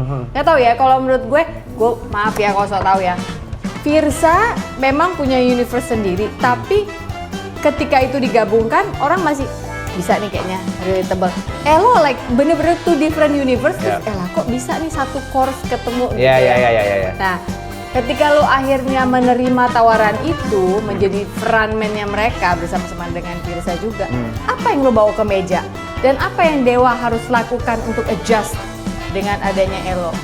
Nggak tahu ya, kalau menurut gue maaf ya kalau so tau ya. Virsa memang punya universe sendiri, tapi ketika itu digabungkan orang masih bisa nih kayaknya relatable. Elo like bener-bener two different universe. Terus Ella kok bisa nih satu course ketemu gitu ya. Nah, ketika lo akhirnya menerima tawaran itu menjadi frontman-nya mereka bersama-sama dengan Virsa juga, apa yang lo bawa ke meja? Dan apa yang Dewa harus lakukan untuk adjust dengan adanya Elo?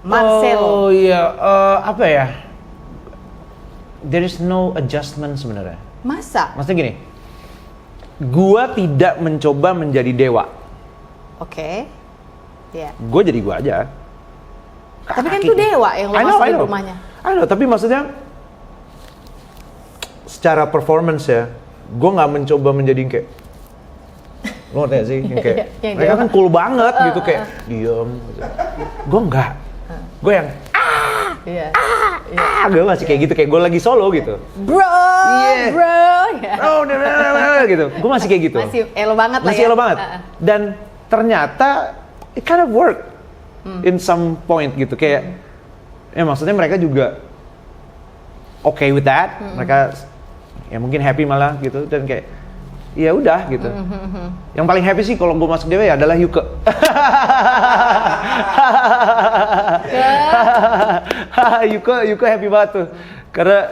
Marcelo. Oh iya, apa ya? There is no adjustment sebenarnya. Masa? Maksudnya gini, gua tidak mencoba menjadi Dewa. Oke. Ya. Gua jadi gua aja. Tapi kan itu Dewa yang lo masukin rumahnya. I know, tapi maksudnya secara performance ya, gua nggak mencoba menjadi kayak lo ngerti gak sih? Yang kayak mereka kan cool banget gitu kayak diem. Gitu. Gua nggak. Gue yang gue masih kayak gitu, kayak gue lagi solo gitu. Bro, gitu. Gue masih kayak gitu. Masih elo banget lah ya. Masih elo banget. Dan ternyata it kind of work in some point gitu. Kayak, ya maksudnya mereka juga okay with that. Mereka ya mungkin happy malah gitu. Dan kayak, ya udah gitu. Yang paling happy sih kalau gue masuk Dewa ya adalah Yuke. Yuke happy banget tuh. Karena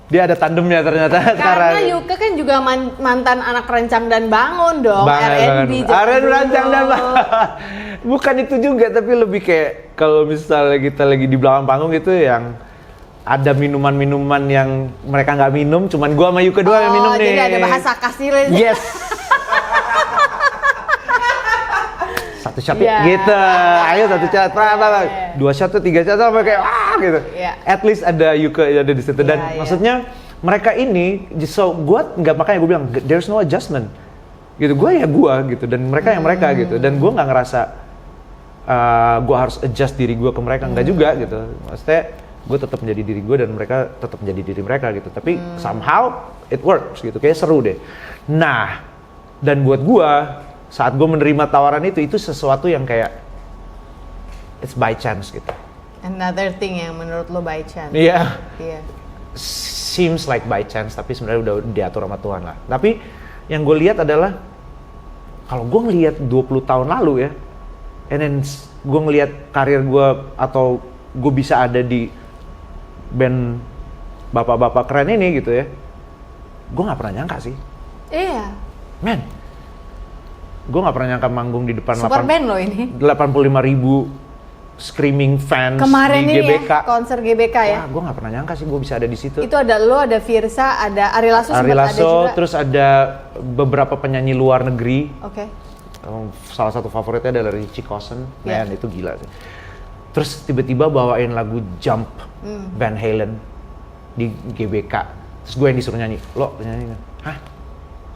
dia ada tandemnya ternyata sekarang. Karena Yuke kan juga mantan anak Rencang dan Bangun dong. R&B. Rencang dan Bangun. Bukan itu juga, tapi lebih kayak kalau misalnya kita lagi di belakang panggung gitu yang ada minuman-minuman yang mereka nggak minum, cuman gua sama Yuke doang yang minum nih. Jadi ada bahasa kasihnya. Yes. Satu shot gitu, ayo satu shot, dua shot tuh, tiga shot sampai kayak gitu. At least ada Yuke ada di situ dan maksudnya mereka ini, so gua nggak, makanya gua bilang there's no adjustment, gitu. Gua ya gua gitu dan mereka yang mereka gitu dan gua nggak ngerasa gua harus adjust diri gua ke mereka, nggak juga gitu. Maksudnya gue tetap menjadi diri gue dan mereka tetap menjadi diri mereka gitu. Tapi somehow it works gitu, kayak seru deh. Nah, dan buat gue saat gue menerima tawaran itu sesuatu yang kayak it's by chance gitu. Another thing yang menurut lo by chance. Iya. Yeah. Seems like by chance, tapi sebenarnya udah diatur sama Tuhan lah. Tapi yang gue lihat adalah kalau gue ngelihat 20 tahun lalu ya, and then gue ngelihat karir gue atau gue bisa ada di band bapak-bapak keren ini gitu ya, gue nggak pernah nyangka sih. Iya. Men, gue nggak pernah nyangka manggung di depan super band loh ini. 85.000 screaming fans kemarin di GBK. Ya, konser GBK ya. Wah, gue nggak pernah nyangka sih gue bisa ada di situ. Itu ada lo, ada Virsa, ada Ari Lasso ada juga. Terus ada beberapa penyanyi luar negeri. Oke. Salah satu favoritnya adalah Richie Kotzen. Man, itu gila sih. Terus tiba-tiba bawain lagu Jump Van Halen di GBK. Terus gue yang disuruh nyanyi, lo nyanyi, hah?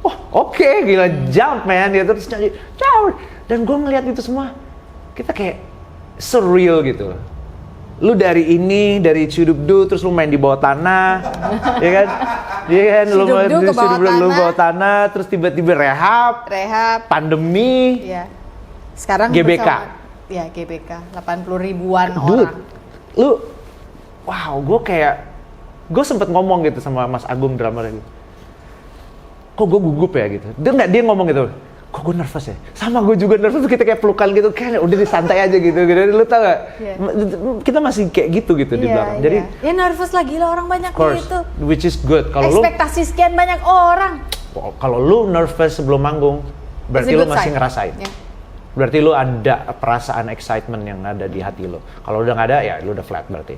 Wah, oke, gila Jump man, dia terus nyanyi Jump. Dan gue ngeliat itu semua, kita kayak surreal gitu. Lu dari Cudubdu, terus lu main di bawah tanah, ya kan? Iya kan, lu main di Cudubdu bawah tanah, terus tiba-tiba rehab, pandemi, sekarang GBK. Ya GBK, 80 ribuan orang. Lu, wow, gue sempet ngomong gitu sama Mas Agung drummer gitu. Kok gue gugup ya gitu. Dia ngomong gitu, kok gue nervous ya? Sama gue juga nervous, kita kayak pelukan gitu, kayak udah disantai aja gitu. Lu tau gak? Kita masih kayak gitu di belakang. Jadi, ya nervous lagi lah, orang banyak gitu. Which is good. Ekspektasi sekian banyak orang. Kalau lu nervous sebelum manggung, berarti lu masih ngerasain. Berarti lu ada perasaan excitement yang ada di hati lu. Kalau udah nggak ada, ya lu udah flat berarti.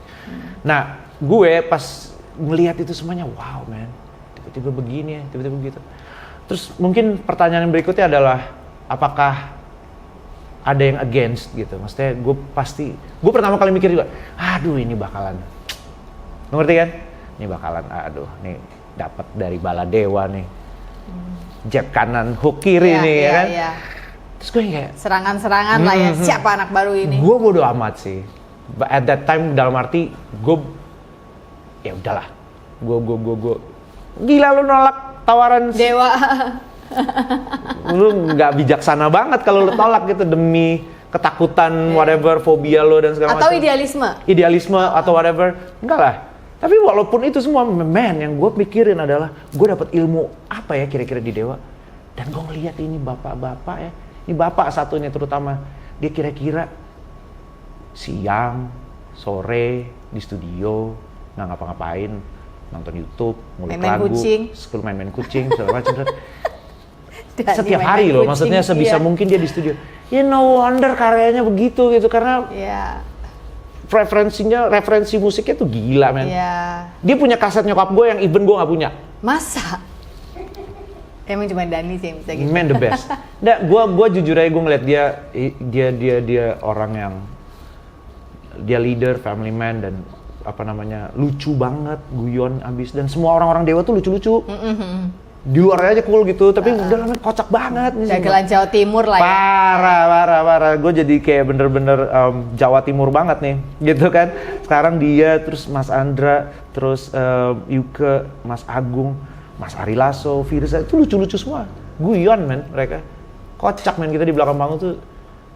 Nah, gue pas ngelihat itu semuanya, wow man, tiba-tiba begini ya, tiba-tiba begitu. Terus mungkin pertanyaan yang berikutnya adalah, apakah ada yang against gitu? Maksudnya gue pertama kali mikir juga, aduh ini bakalan, lu ngerti kan? Ini bakalan, aduh, nih dapat dari Baladewa nih, jab kanan, hook kiri nih ya kan. Terus gue kayak serangan-serangan lah ya, siapa anak baru ini? Gue bodo amat sih. But at that time dalam arti gue ya udahlah, gue gila lu nolak tawaran Dewa. Lu nggak bijaksana banget kalau lu tolak gitu demi ketakutan, whatever, fobia lo dan segala macam. Atau idealisme atau whatever. Enggak lah. Tapi walaupun itu semua, yang gue pikirin adalah gue dapat ilmu apa ya kira-kira di Dewa. Dan gue ngeliat ini bapak-bapak ya, ini bapak satunya terutama, dia kira-kira siang, sore di studio nggak ngapa-ngapain, nonton YouTube, ngulik lagu, main kucing, segala macam. Setiap hari loh, maksudnya sebisa mungkin dia di studio. Ya no wonder karyanya begitu gitu, karena referensi musiknya tuh gila men. Dia punya kaset nyokap gue yang even gue nggak punya. Masa? Emang cuma Dani sih yang bisa gitu. Man the best. Nggak, gue jujur aja gue ngeliat dia orang yang dia leader, family man, dan apa namanya, lucu banget, guyon abis, dan semua orang-orang Dewa tuh lucu-lucu. Di luar aja cool gitu, tapi dalamnya kocak banget nih. Dagelan Jawa Timur lah ya. Parah. Gue jadi kayak bener-bener Jawa Timur banget nih, gitu kan. Sekarang dia, terus Mas Andra, terus Yuke, Mas Agung, Mas Ari Lasso, Firza, itu lucu-lucu semua. Guyon men mereka. Kocak men, kita di belakang panggung tuh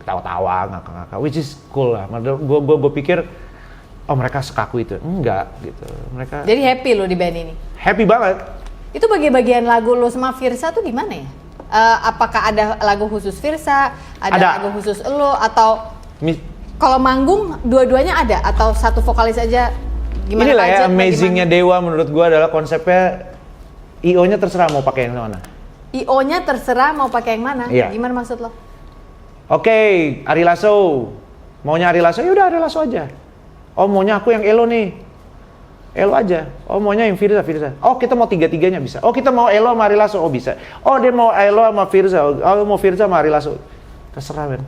ketawa-tawa, ngakak-ngakak, which is cool lah. Gue pikir, oh mereka sekaku itu. Enggak gitu. Mereka. Jadi happy lo di band ini? Happy banget. Itu bagian lagu lo sama Firza tuh gimana ya? Apakah ada lagu khusus Firza, ada lagu khusus lo, atau kalau manggung dua-duanya ada, atau satu vokalis aja? Gimana? Inilah ya amazingnya Dewa menurut gua adalah konsepnya IO-nya terserah mau pakai yang mana. IO-nya terserah mau pakai yang mana? Iya. Gimana maksud lo? Oke, Ari Lasso. Maunya Ari Lasso, ya udah Ari Lasso aja. Oh maunya aku yang Elo nih. Elo aja. Oh maunya yang Firza. Oh kita mau tiga-tiganya bisa. Oh kita mau Elo sama Ari Lasso, oh bisa. Oh dia mau Elo sama Firza. Oh mau Firza sama Ari Lasso. Terserah Ben.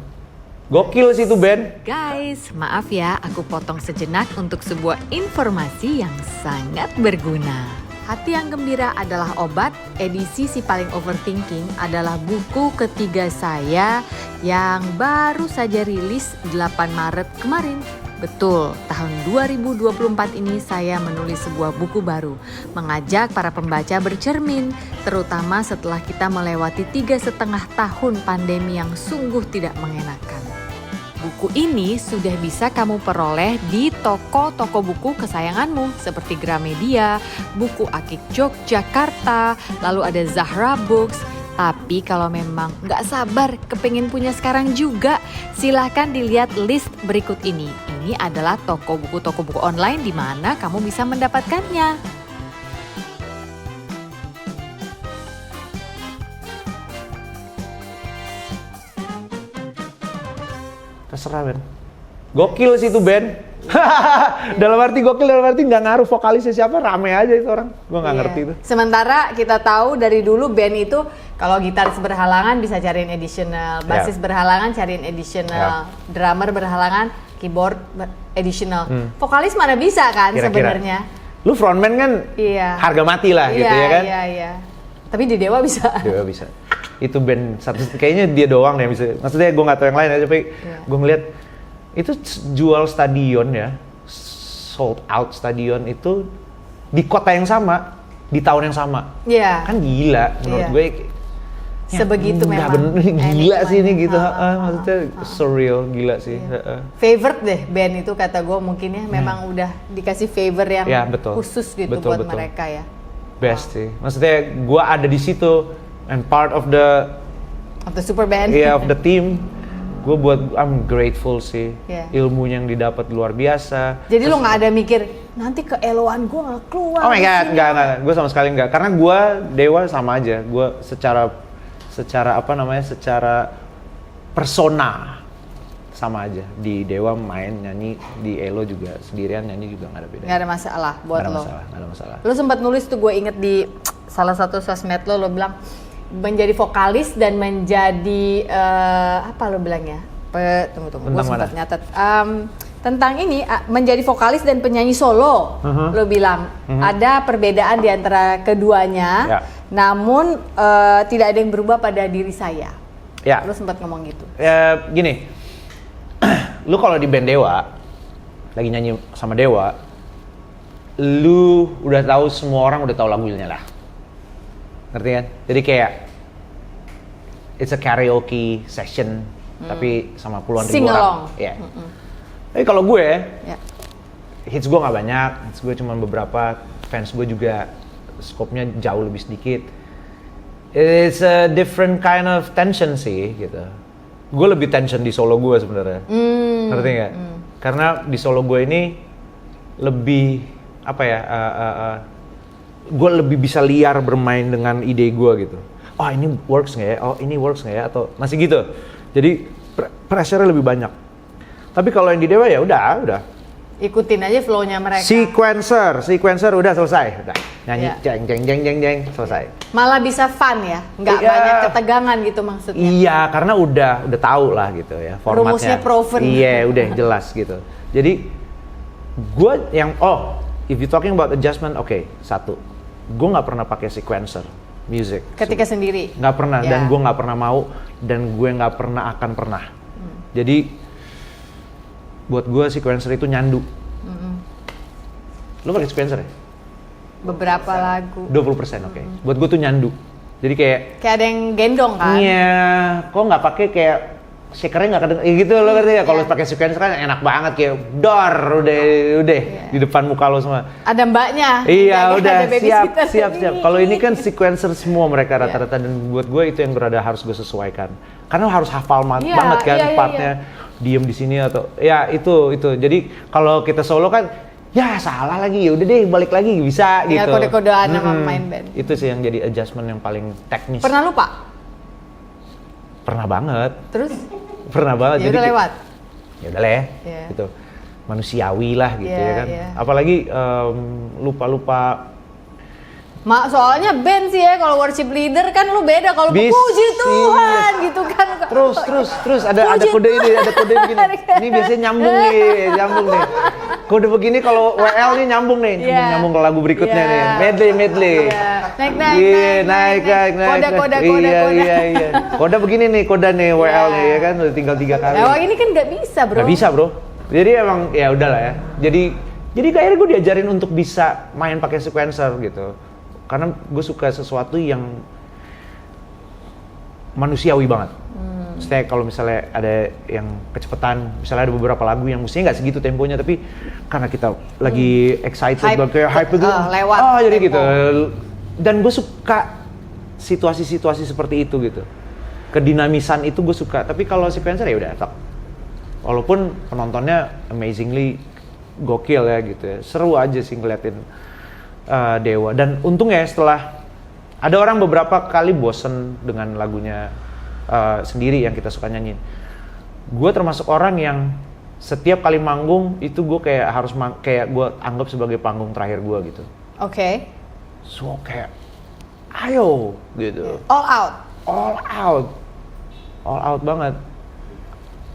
Gokil sih itu Ben. Guys, maaf ya aku potong sejenak untuk sebuah informasi yang sangat berguna. Hati yang Gembira adalah obat, edisi Si Paling Overthinking adalah buku ketiga saya yang baru saja rilis 8 Maret kemarin. Betul, tahun 2024 ini saya menulis sebuah buku baru, mengajak para pembaca bercermin, terutama setelah kita melewati 3,5 tahun pandemi yang sungguh tidak mengenakan. Buku ini sudah bisa kamu peroleh di toko-toko buku kesayanganmu seperti Gramedia, Buku Akik Yogyakarta, lalu ada Zahra Books. Tapi kalau memang nggak sabar kepengin punya sekarang juga, silahkan dilihat list berikut ini. Ini adalah toko buku online di mana kamu bisa mendapatkannya. Terserah Ben. Gokil sih itu Ben. dalam arti nggak ngaruh vokalisnya siapa, rame aja itu orang. Gue nggak ngerti itu. Sementara kita tahu dari dulu band itu kalau gitaris berhalangan bisa cariin additional, bassis berhalangan cariin additional, drummer berhalangan keyboard additional. Vokalis mana bisa kan sebenarnya? Lu frontman kan harga mati lah gitu ya kan? Iya. Tapi di Dewa bisa. Dewa bisa. Itu band satu, kayaknya dia doang yang bisa. Maksudnya gue nggak tahu yang lain ya, tapi gue ngeliat itu jual stadion ya, sold out stadion itu di kota yang sama, di tahun yang sama. Iya. Kan gila menurut gue. Sebegitu memang. Gila sih ini gitu. Maksudnya surreal, gila sih. Favorite deh band itu kata gue mungkin ya, memang udah dikasih favor yang khusus gitu buat mereka ya. Best sih. Maksudnya gue ada di situ and part of the super band. Of the team. I'm grateful sih. Ilmunya yang didapat luar biasa. Jadi lo nggak ada mikir nanti ke Eloan gue nggak keluar. Oh my god, enggak. Gue sama sekali enggak. Karena gue Dewa sama aja. Gue secara persona sama aja. Di Dewa main nyanyi, di Elo juga sendirian nyanyi juga nggak ada beda. Nggak ada masalah buat lo. Nggak ada masalah. Lo sempat nulis tuh, gue inget di salah satu sosmed lo bilang menjadi vokalis dan menjadi apa lo bilangnya? Tunggu. Gue sempat nyatet. tentang ini menjadi vokalis dan penyanyi solo. Lo bilang ada perbedaan di antara keduanya, namun tidak ada yang berubah pada diri saya. Ya. Lo sempat ngomong gitu. Gini, lu kalau di band Dewa, lagi nyanyi sama Dewa, lu udah tahu, semua orang udah tahu lagunya lah. Ngerti kan? Jadi kayak it's a karaoke session, tapi sama puluhan ribu orang. Yeah. Tapi kalau gue, hits gue nggak banyak, hits gue cuma beberapa, fans gue juga skopnya jauh lebih sedikit. It's a different kind of tension sih, gitu. Gue lebih tension di solo gue sebenarnya, ngerti nggak? Karena di solo gue ini lebih apa ya? Gue lebih bisa liar bermain dengan ide gue gitu. Oh ini works nggak ya? Oh ini works nggak ya? Atau masih gitu. Jadi pressure-nya lebih banyak. Tapi kalau yang di Dewa ya udah. Ikutin aja flow-nya mereka. Sequencer udah selesai, udah nyanyi jeng selesai. Malah bisa fun ya, nggak banyak ketegangan gitu maksudnya. Iya, karena udah tahu lah gitu ya formatnya. Rumusnya proven. Iya, udah jelas gitu. Jadi gue yang if you talking about adjustment, satu, gue nggak pernah pakai sequencer music. Ketika sendiri. Nggak pernah, dan gue nggak pernah mau, dan gue nggak akan pernah. Jadi buat gue sequencer itu nyandu. Lo pakai sequencer ya? Beberapa lagu. 20%, oke. Buat gue tuh nyandu. Jadi kayak ada yang gendong kan? Iya, kok nggak pakai kayak shakernya nggak kedengeran gitu lo ngerti ya? Kalau pakai sequencer kan enak banget kayak udah di depan muka lo semua. Ada mbaknya. Iya, udah siap. Kalau ini kan sequencer semua mereka rata-rata, dan buat gue itu yang harus gue sesuaikan. Karena harus hafal banget kan partnya. Diem di sini atau ya itu. Jadi kalau kita solo kan ya salah lagi, ya udah deh balik lagi bisa gitu. Ya kode-kodean sama main band. Itu sih yang jadi adjustment yang paling teknis. Pernah lupa? Pernah banget. Terus? Pernah banget. Ya udah lewat. Ya udah lah gitu. Manusiawi lah gitu ya kan. Apalagi lupa. Soalnya band sih ya, kalau worship leader kan lu beda, kalau puji Tuhan gitu kan. Terus ada kode begini. Ini biasanya nyambung nih. Kode begini kalau WL nih nyambung ke lagu berikutnya nih. Medley. Naik. Kode. Iya. Kode begini nih, kode nih WL nih ya kan, udah tinggal 3 kali. Ini kan nggak bisa, bro. Nggak bisa, bro. Jadi emang ya udahlah ya. Jadi akhirnya gue diajarin untuk bisa main pakai sequencer gitu. Karena gue suka sesuatu yang manusiawi banget. Maksudnya kalau misalnya ada yang kecepatan, misalnya ada beberapa lagu yang mestinya nggak segitu temponya, tapi karena kita lagi excited, kayak hype itu, lewat jadi gitu. Dan gue suka situasi-situasi seperti itu gitu. Kedinamisan itu gue suka. Tapi kalau sequencer ya udah, walaupun penontonnya amazingly gokil ya gitu ya, seru aja sih ngeliatin Dewa. Dan untungnya setelah ada orang beberapa kali bosen dengan lagunya sendiri yang kita suka nyanyiin, gue termasuk orang yang setiap kali manggung itu gue kayak harus kayak gue anggap sebagai panggung terakhir gue gitu. So kayak ayo gitu, all out banget.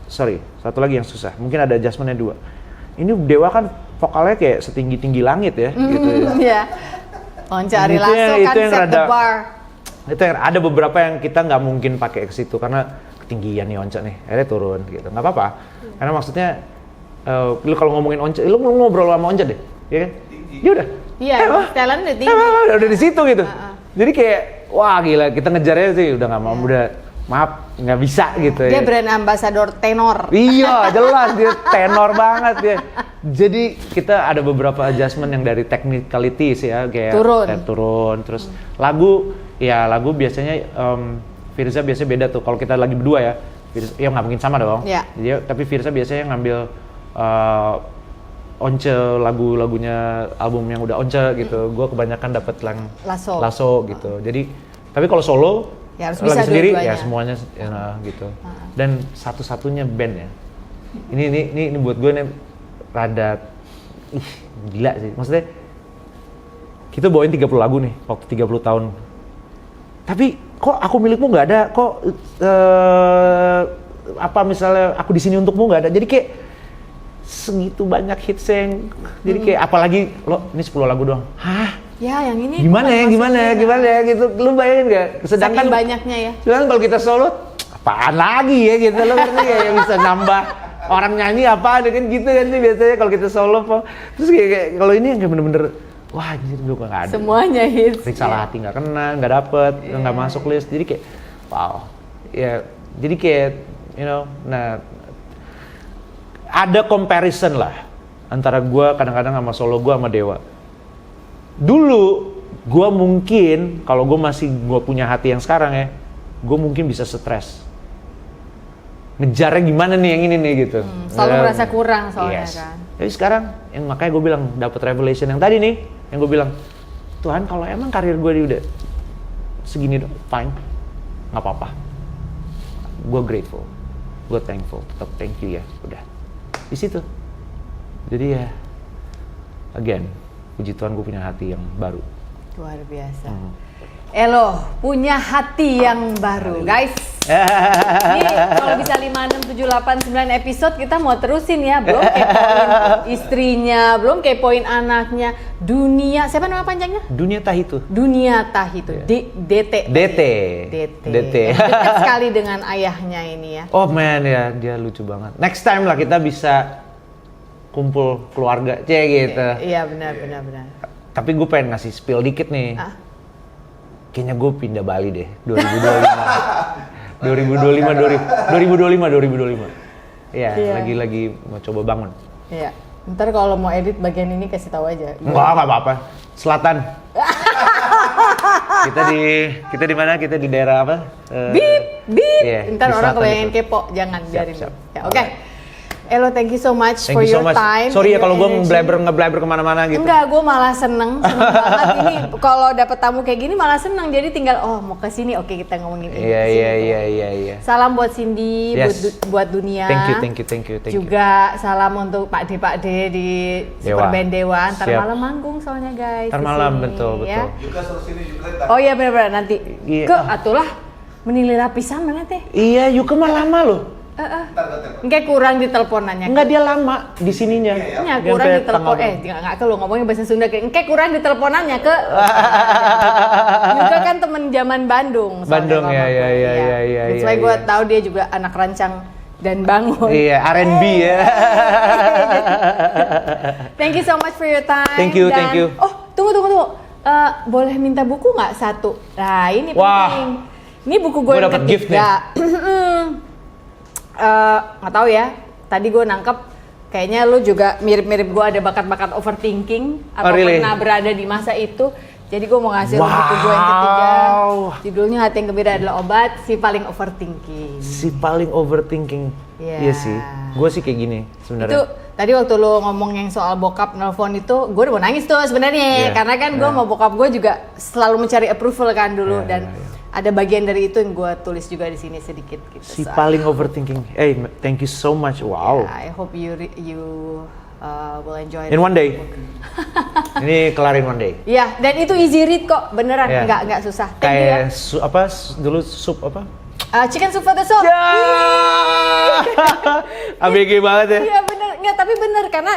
Sorry, satu lagi yang susah, mungkin ada adjustmentnya 2. Ini Dewa kan vokalnya kayak setinggi-tinggi langit ya, gitu ya. Iya. Once Ari Lasso kan set the bar. Itu yang ada beberapa yang kita nggak mungkin pakai ke situ karena ketinggian nih Once nih, akhirnya turun gitu. Nggak apa-apa, karena maksudnya lu kalau ngomongin Once, lu ngobrol sama Once deh, ya kan? Ya udah. Iya, talent udah tinggi. Udah di situ gitu. Jadi kayak wah gila, kita ngejarnya sih udah nggak mau, udah maaf nggak bisa gitu ya. Dia brand ambassador tenor. Iya jelas dia tenor banget ya. Jadi kita ada beberapa adjustment yang dari technicalities ya, kayak turun. Terus lagu biasanya Firza biasanya beda tuh. Kalau kita lagi berdua ya, ya nggak mungkin sama dong. Jadi, tapi Firza biasanya ngambil Once, lagu-lagunya album yang udah Once gitu. Gue kebanyakan dapet Lasso gitu. Jadi tapi kalau solo ya harus lagi bisa sendiri dua-duanya. ya semuanya gitu. Dan satu-satunya band ya. Ini buat gue nih rada gila sih. Maksudnya kita bawain 30 lagu nih waktu 30 tahun. Tapi kok aku milikmu nggak ada, kok apa misalnya aku di sini untukmu nggak ada. Jadi kayak segitu banyak hits yang jadi kayak apalagi lo ini 10 lagu doang. Hah? Ya, yang ini Gimana ya gitu. Lu bayangin gak? Sedangkan saking banyaknya ya. Sedangkan kalau kita solo apaan lagi ya gitu lo ngerti gak yang bisa nambah orang nyanyi apa kan gitu kan sih biasanya kalau kita solo terus kayak kalau ini yang kayak bener-bener wah anjir gue gak ada. Semuanya hits. Periksa hati gak kena, gak dapet, gak masuk list. Jadi kayak wow. Ya, jadi kayak you know, nah ada comparison lah antara gue kadang-kadang sama solo gue sama Dewa. Dulu gue mungkin kalau gue punya hati yang sekarang ya, gue mungkin bisa stres. Ngejarnya gimana nih yang ini nih gitu. Selalu merasa kurang soalnya kan. Jadi sekarang yang makanya gue bilang dapat revelation yang tadi nih, yang gue bilang Tuhan kalau emang karir gue udah segini dong, fine, nggak apa-apa. Gue grateful, gue thankful, tetap thank you ya, udah di situ. Jadi ya, again, puji Tuhan gue punya hati yang baru. Luar biasa. Elo punya hati yang baru, guys. Ini kalau bisa 5, 6, 7, 8, 9 episode kita mau terusin ya. Belum kepoin istrinya, belum kepoin anaknya. Dunia, siapa nama panjangnya? Dunia Tahitu. Dunia Tahitu, DT. Dekat sekali dengan ayahnya ini ya. Oh man ya, dia lucu banget. Next time lah kita bisa kumpul keluarga, gitu. Iya benar. Tapi gue pengen ngasih spill dikit nih. Kayaknya gue pindah Bali deh, 2025. Iya, lagi mau coba bangun. Iya. Ntar kalau mau edit bagian ini kasih tahu aja. Enggak apa-apa. Selatan. kita di mana? Kita di daerah apa? Bip. Yeah, Ntar orang selatan kebayangin itu. kepo, jangan biarin. Siap. Ya, oke. Elo, thank you so much for your time. Sorry ya kalau gue ngeblaber kemana-mana gitu. Enggak, gue malah seneng banget ini. Kalau dapet tamu kayak gini malah seneng. Jadi tinggal mau ke sini, oke kita ngomongin ini. Iya. Salam buat Cindy, Yes. buat Dunia. Thank you. Juga salam untuk Pak D di Super Band Dewa. Ntar Siap. malam manggung soalnya guys. Ntar malam, betul. Ya. Juga suruh sini juga. Oh iya benar nanti. Iya. Ke atulah menilai lapisan mana teh? Iya, Yuka mah lama loh. Enggak kurang di teleponannya. Enggak, dia lama di sininya. Ya, kurang di telepon. Enggak ke lu ngomongin bahasa Sunda kayak engke kurang di teleponannya ke. Juga kan temen zaman Bandung. Bandung ya. That's why gue tahu dia juga anak rancang dan bangun. Iya, R&B ya. Thank you so much for your time. Thank you. Oh, tunggu. Boleh minta buku nggak satu? Nah, ini penting. Ini buku gue yang dapet gift ketiga. Nggak tahu ya. Tadi gue nangkep kayaknya lu juga mirip-mirip gue ada bakat-bakat overthinking atau really? pernah berada di masa itu. Jadi gue mau ngasih lu buku gue yang ketiga. Judulnya Hati yang Gembira Adalah Obat, Si Paling Overthinking. Si paling overthinking. Iya sih. Gue sih kayak gini sebenarnya. Itu tadi waktu lu ngomong yang soal bokap nelfon itu, gue udah mau nangis tuh sebenarnya. Karena kan gue mau bokap gue juga selalu mencari approval kan dulu dan ada bagian dari itu yang gue tulis juga di sini sedikit gitu. Si paling overthinking. Thank you so much. Wow. I hope you will enjoy In one day. Ini kelarin one day. Iya, dan itu easy read kok, beneran nggak susah. Kayak dulu sup apa? Chicken soup for the soul. Ya. ABG banget ya. Iya bener, nggak tapi bener karena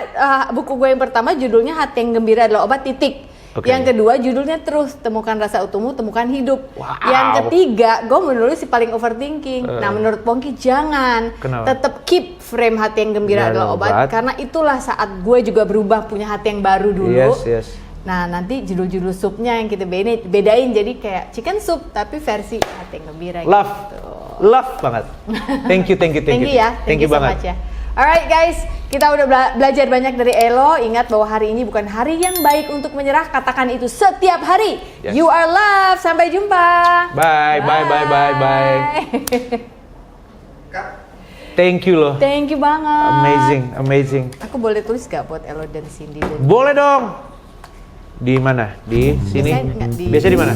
buku gue yang pertama judulnya Hati yang Gembira Adalah Obat titik. Okay. Yang kedua judulnya Terus Temukan Rasa Utuhmu, Temukan Hidup. Wow. Yang ketiga gue menulis Si Paling Overthinking. Nah menurut Pongki jangan. Kenapa? Tetap keep frame Hati yang Gembira Adalah Obat. Karena itulah saat gue juga berubah punya hati yang baru dulu. Yes. Nah nanti judul-judul supnya yang kita bedain jadi kayak chicken soup tapi versi Hati yang Gembira. Love banget. Thank you ya. Thank you so banget. much ya. Alright guys, kita udah belajar banyak dari Elo. Ingat bahwa hari ini bukan hari yang baik untuk menyerah. Katakan itu setiap hari. Yes. You are loved. Sampai jumpa. Bye. Thank you loh. Thank you banget. Amazing. Aku boleh tulis gak buat Elo dan Cindy? Boleh dong. Di mana? Di sini. Biasanya nggak di- Biasanya di mana?